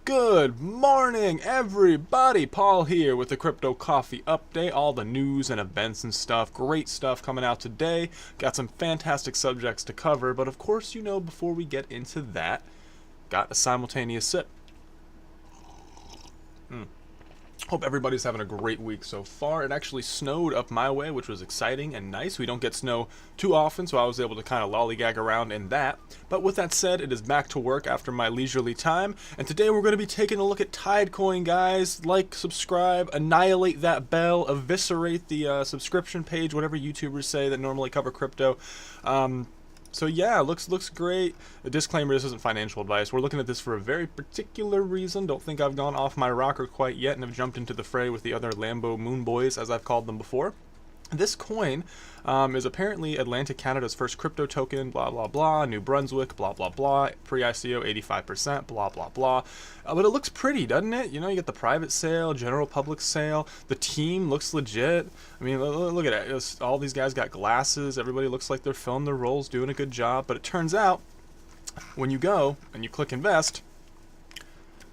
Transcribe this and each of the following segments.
Good morning, everybody! Paul here with the Crypto Coffee Update. All the news and events and stuff. Great stuff coming out today. Got some fantastic subjects to cover, but of course, before we get into that, got a simultaneous sip. Hope everybody's having a great week so far. It actually snowed up my way, which was exciting and nice. We don't get snow too often, so I was able to kind of lollygag around in that. But with that said, it is back to work after my leisurely time, and today we're going to be taking a look at Tidecoin, guys. Like, subscribe, annihilate that bell, eviscerate the subscription page, whatever YouTubers say that normally cover crypto. So yeah, looks great. A disclaimer, this isn't financial advice. We're looking at this for a very particular reason. Don't think I've gone off my rocker quite yet and have jumped into the fray with the other Lambo Moon Boys, as I've called them before. This coin is apparently Atlantic Canada's first crypto token, blah, blah, blah, New Brunswick, blah, blah, blah, pre-ICO 85%, blah, blah, blah. But it looks pretty, doesn't it? You get the private sale, general public sale, the team looks legit. I mean, look at it. All these guys got glasses, everybody looks like they're filling their roles, doing a good job, but it turns out, when you go and you click invest,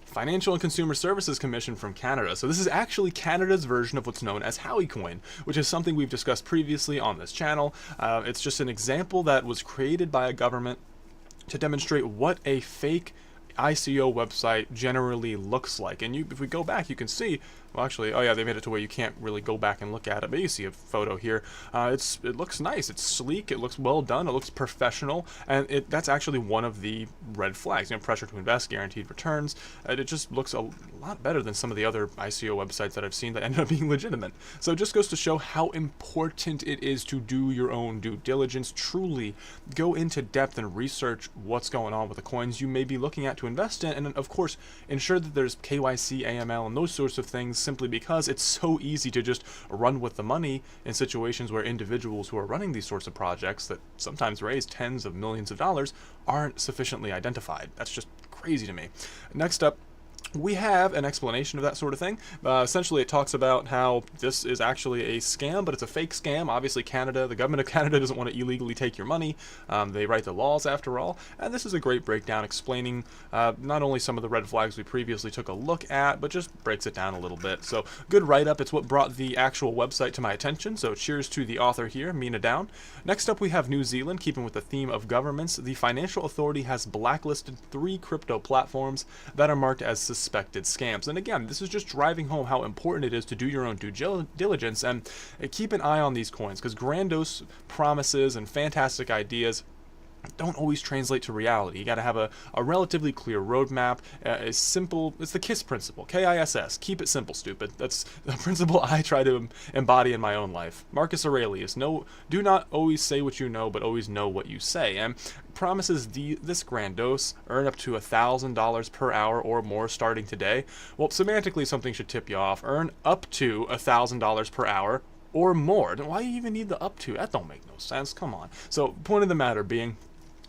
Financial and Consumer Services Commission from Canada. So this is actually Canada's version of what's known as Howiecoin, which is something we've discussed previously on this channel. It's just an example that was created by a government to demonstrate what a fake ICO website generally looks like. And if we go back, you can see, well, actually, oh yeah, they made it to where you can't really go back and look at it, but you see a photo here. It looks nice, it's sleek, it looks well done, it looks professional, and that's actually one of the red flags. Pressure to invest, guaranteed returns. It just looks a lot better than some of the other ICO websites that I've seen that ended up being legitimate. So it just goes to show how important it is to do your own due diligence, truly go into depth and research what's going on with the coins you may be looking at to invest in, and of course ensure that there's KYC, AML, and those sorts of things, simply because it's so easy to just run with the money in situations where individuals who are running these sorts of projects that sometimes raise tens of millions of dollars aren't sufficiently identified. That's just crazy to me. Next up, we have an explanation of that sort of thing. Essentially, it talks about how this is actually a scam, but it's a fake scam. Obviously, Canada, the government of Canada doesn't want to illegally take your money. They write the laws, after all. And this is a great breakdown explaining not only some of the red flags we previously took a look at, but just breaks it down a little bit. So, good write-up. It's what brought the actual website to my attention. So, cheers to the author here, Mina Down. Next up, we have New Zealand. Keeping with the theme of governments, the Financial Authority has blacklisted 3 crypto platforms that are marked as suspected scams. And again, this is just driving home how important it is to do your own due diligence and keep an eye on these coins, because grandiose promises and fantastic ideas don't always translate to reality. You got to have a relatively clear roadmap. It's simple. It's the KISS principle. KISS. Keep it simple, stupid. That's the principle I try to embody in my own life. Marcus Aurelius. No, do not always say what you know, but always know what you say. And promises this grandiose, earn up to $1,000 per hour or more starting today. Well, semantically, something should tip you off. Earn up to $1,000 per hour or more. Why do you even need the up to? That don't make no sense. Come on. So, point of the matter being,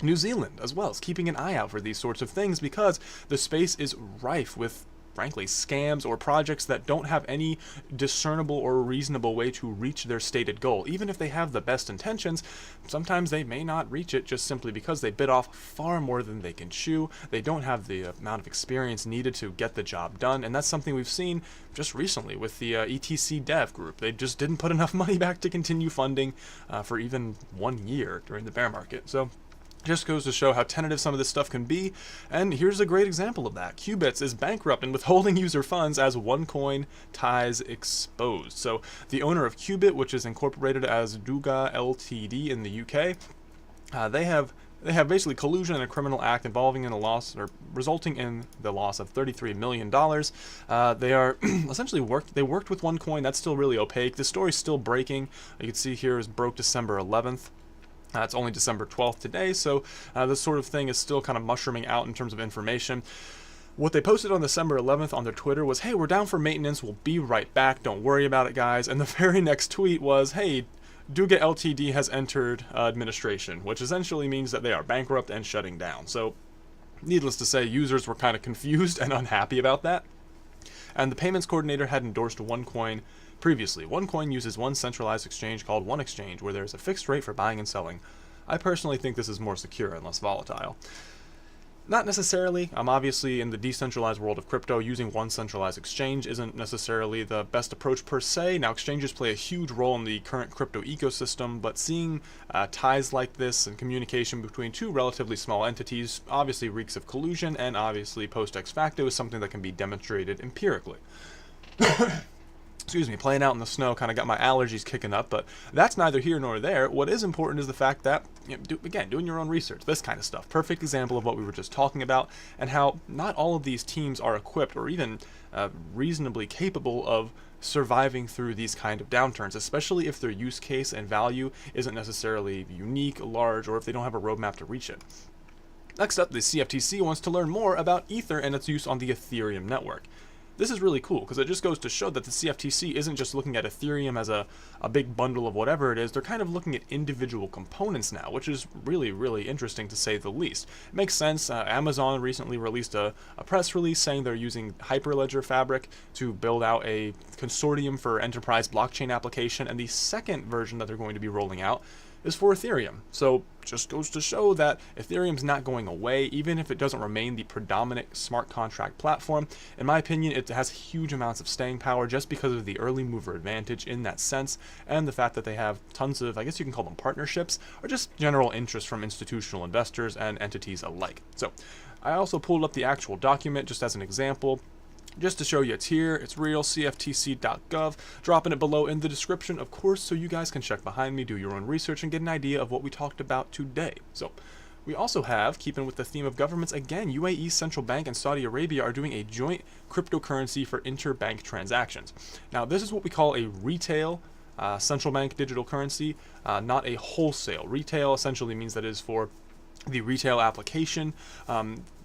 New Zealand, as well, is keeping an eye out for these sorts of things, because the space is rife with, frankly, scams or projects that don't have any discernible or reasonable way to reach their stated goal. Even if they have the best intentions, sometimes they may not reach it just simply because they bit off far more than they can chew. They don't have the amount of experience needed to get the job done, and that's something we've seen just recently with the ETC dev group. They just didn't put enough money back to continue funding for even 1 year during the bear market. So, just goes to show how tentative some of this stuff can be, and here's a great example of that. Cubits is bankrupt and withholding user funds as OneCoin ties exposed. So the owner of Qubit, which is incorporated as Duga Ltd in the UK, they have basically collusion in a criminal act involving in a loss, or resulting in the loss of $33 million. They are essentially worked with OneCoin. That's still really opaque. The story's still breaking. You can see here is broke December 11th. It's only December 12th today, so this sort of thing is still kind of mushrooming out in terms of information. What they posted on December 11th on their Twitter was, hey, we're down for maintenance, we'll be right back, don't worry about it, guys. And the very next tweet was, hey, Duga Ltd has entered administration, which essentially means that they are bankrupt and shutting down. So, needless to say, users were kind of confused and unhappy about that. And the payments coordinator had endorsed OneCoin previously. OneCoin uses one centralized exchange called OneExchange, where there's a fixed rate for buying and selling. I personally think this is more secure and less volatile. Not necessarily. Obviously, in the decentralized world of crypto, using one centralized exchange isn't necessarily the best approach per se. Now, exchanges play a huge role in the current crypto ecosystem, but seeing ties like this and communication between two relatively small entities obviously reeks of collusion, and obviously post ex facto is something that can be demonstrated empirically. Excuse me, playing out in the snow kind of got my allergies kicking up, but that's neither here nor there. What is important is the fact that, doing your own research, this kind of stuff. Perfect example of what we were just talking about, and how not all of these teams are equipped or even reasonably capable of surviving through these kind of downturns, especially if their use case and value isn't necessarily unique, large, or if they don't have a roadmap to reach it. Next up, the CFTC wants to learn more about Ether and its use on the Ethereum network. This is really cool because it just goes to show that the CFTC isn't just looking at Ethereum as a big bundle of whatever it is. They're kind of looking at individual components now, which is really, really interesting to say the least. It makes sense. Amazon recently released a press release saying they're using Hyperledger Fabric to build out a consortium for enterprise blockchain application, and the second version that they're going to be rolling out is for Ethereum. So just goes to show that Ethereum's not going away, even if it doesn't remain the predominant smart contract platform. In my opinion, it has huge amounts of staying power just because of the early mover advantage in that sense, and the fact that they have tons of, I guess you can call them partnerships, or just general interest from institutional investors and entities alike. So I also pulled up the actual document just as an example. Just to show you it's here, it's real, cftc.gov, dropping it below in the description, of course, so you guys can check behind me, do your own research, and get an idea of what we talked about today. So, we also have, keeping with the theme of governments, again, UAE Central Bank and Saudi Arabia are doing a joint cryptocurrency for interbank transactions. Now, this is what we call a retail central bank digital currency, not a wholesale. Retail essentially means that it is for the retail application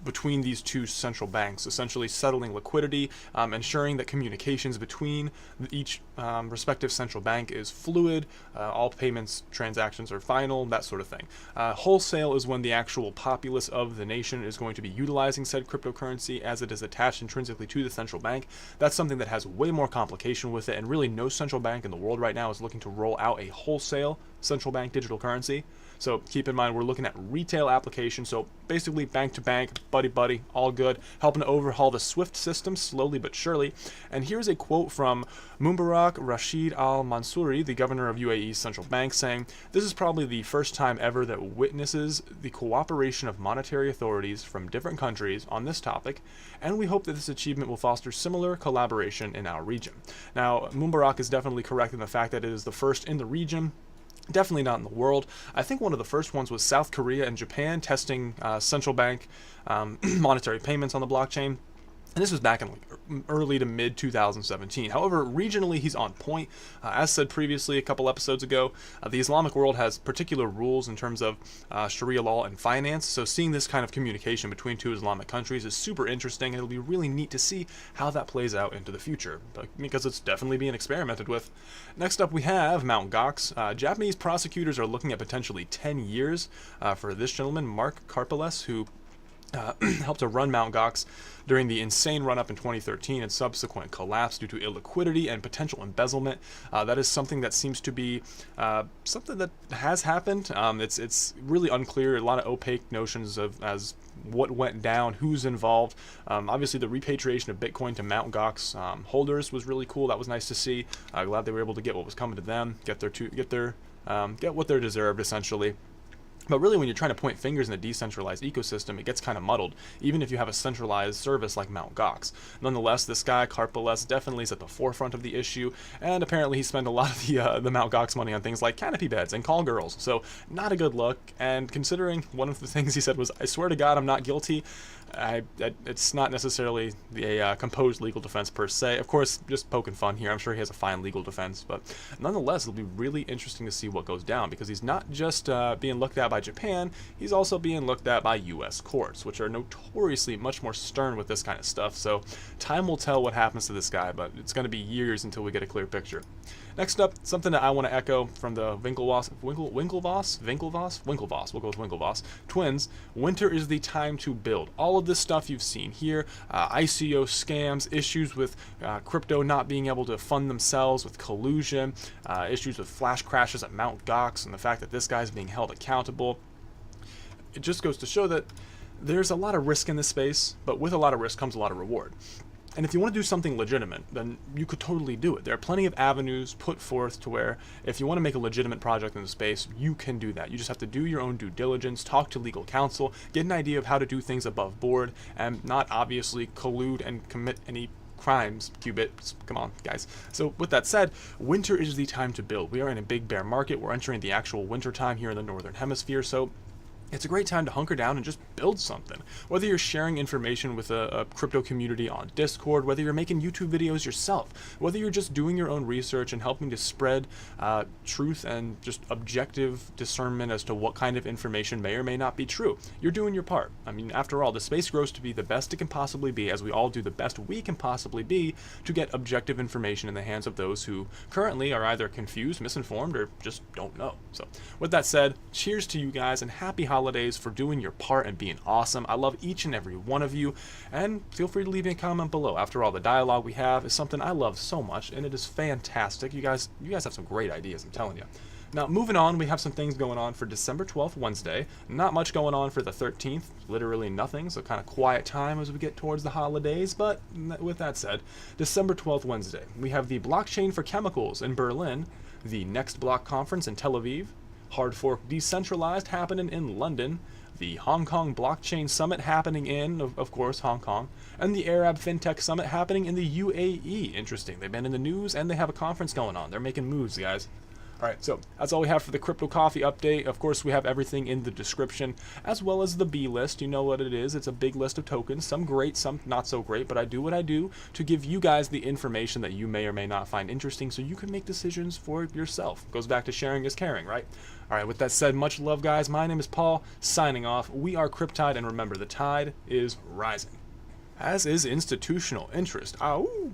between these two central banks, essentially settling liquidity, ensuring that communications between each respective central bank is fluid, all payments, transactions are final, that sort of thing. Wholesale is when the actual populace of the nation is going to be utilizing said cryptocurrency as it is attached intrinsically to the central bank. That's something that has way more complication with it, and really no central bank in the world right now is looking to roll out a wholesale central bank digital currency. So keep in mind, we're looking at retail applications, so basically bank to bank, buddy, all good, helping to overhaul the SWIFT system slowly but surely. And here's a quote from Mubarak Rashid Al Mansouri, the governor of UAE's central bank, saying, "This is probably the first time ever that witnesses the cooperation of monetary authorities from different countries on this topic, and we hope that this achievement will foster similar collaboration in our region." Now, Mubarak is definitely correct in the fact that it is the first in the region. Definitely not in the world. I think one of the first ones was South Korea and Japan testing central bank monetary payments on the blockchain. And this was back in like early to mid 2017. However, regionally, he's on point. As said previously a couple episodes ago, the Islamic world has particular rules in terms of Sharia law and finance. So seeing this kind of communication between two Islamic countries is super interesting. It'll be really neat to see how that plays out into the future, because it's definitely being experimented with. Next up, we have Mt. Gox. Japanese prosecutors are looking at potentially 10 years for this gentleman, Mark Karpeles, who helped to run Mt. Gox during the insane run-up in 2013 and subsequent collapse due to illiquidity and potential embezzlement. That is something that seems to be something that has happened. It's really unclear, a lot of opaque notions of as what went down, who's involved. Obviously, the repatriation of Bitcoin to Mt. Gox holders was really cool. That was nice to see. Glad they were able to get what was coming to them, get what they're deserved, essentially. But really, when you're trying to point fingers in a decentralized ecosystem, it gets kind of muddled, even if you have a centralized service like Mt. Gox. Nonetheless, this guy, Karpeles, definitely is at the forefront of the issue, and apparently he spent a lot of the Mt. Gox money on things like canopy beds and call girls, so not a good look. And considering one of the things he said was, "I swear to God I'm not guilty," it's not necessarily a composed legal defense per se. Of course, just poking fun here. I'm sure he has a fine legal defense, but nonetheless, it'll be really interesting to see what goes down, because he's not just being looked at by Japan, he's also being looked at by US courts, which are notoriously much more stern with this kind of stuff. So time will tell what happens to this guy, but it's going to be years until we get a clear picture. Next up, something that I want to echo from the Winklevoss, we'll go with Winklevoss twins. Winter is the time to build. All of this stuff you've seen here, ICO scams, issues with crypto not being able to fund themselves, with collusion, issues with flash crashes at Mt. Gox, and the fact that this guy's being held accountable. It just goes to show that There's a lot of risk in this space, but with a lot of risk comes a lot of reward. And if you want to do something legitimate, then you could totally do it. There are plenty of avenues put forth to where if you want to make a legitimate project in the space, you can do that. You just have to do your own due diligence, talk to legal counsel, get an idea of how to do things above board, and not obviously collude and commit any crimes. Cubits, come on, guys. So with that said, winter is the time to build. We are in a big bear market. We're entering the actual winter time here in the Northern Hemisphere, so it's a great time to hunker down and just build something. Whether you're sharing information with a crypto community on Discord, whether you're making YouTube videos yourself, whether you're just doing your own research and helping to spread truth and just objective discernment as to what kind of information may or may not be true, you're doing your part. I mean, after all, the space grows to be the best it can possibly be, as we all do the best we can possibly be to get objective information in the hands of those who currently are either confused, misinformed, or just don't know. So with that said, cheers to you guys and happy holidays for doing your part and being awesome. I love each and every one of you, and feel free to leave me a comment below. After all, the dialogue we have is something I love so much, and it is fantastic. You guys have some great ideas, I'm telling you. Now, moving on, we have some things going on for December 12th, Wednesday. Not much going on for the 13th, literally nothing, so kind of quiet time as we get towards the holidays. But with that said, December 12th, Wednesday, we have the Blockchain for Chemicals in Berlin, the Next Block Conference in Tel Aviv, Hard Fork Decentralized happening in London, the Hong Kong Blockchain Summit happening in, of course, Hong Kong, and the Arab Fintech Summit happening in the UAE. Interesting. They've been in the news and they have a conference going on. They're making moves, guys. Alright, so that's all we have for the Crypto Coffee update. Of course, we have everything in the description, as well as the B list. You know what it is. It's a big list of tokens, some great, some not so great, but I do what I do to give you guys the information that you may or may not find interesting so you can make decisions for yourself. Goes back to sharing is caring, right? Alright, with that said, much love, guys. My name is Paul, signing off. We are Cryptide, and remember, the tide is rising. As is institutional interest. Ow!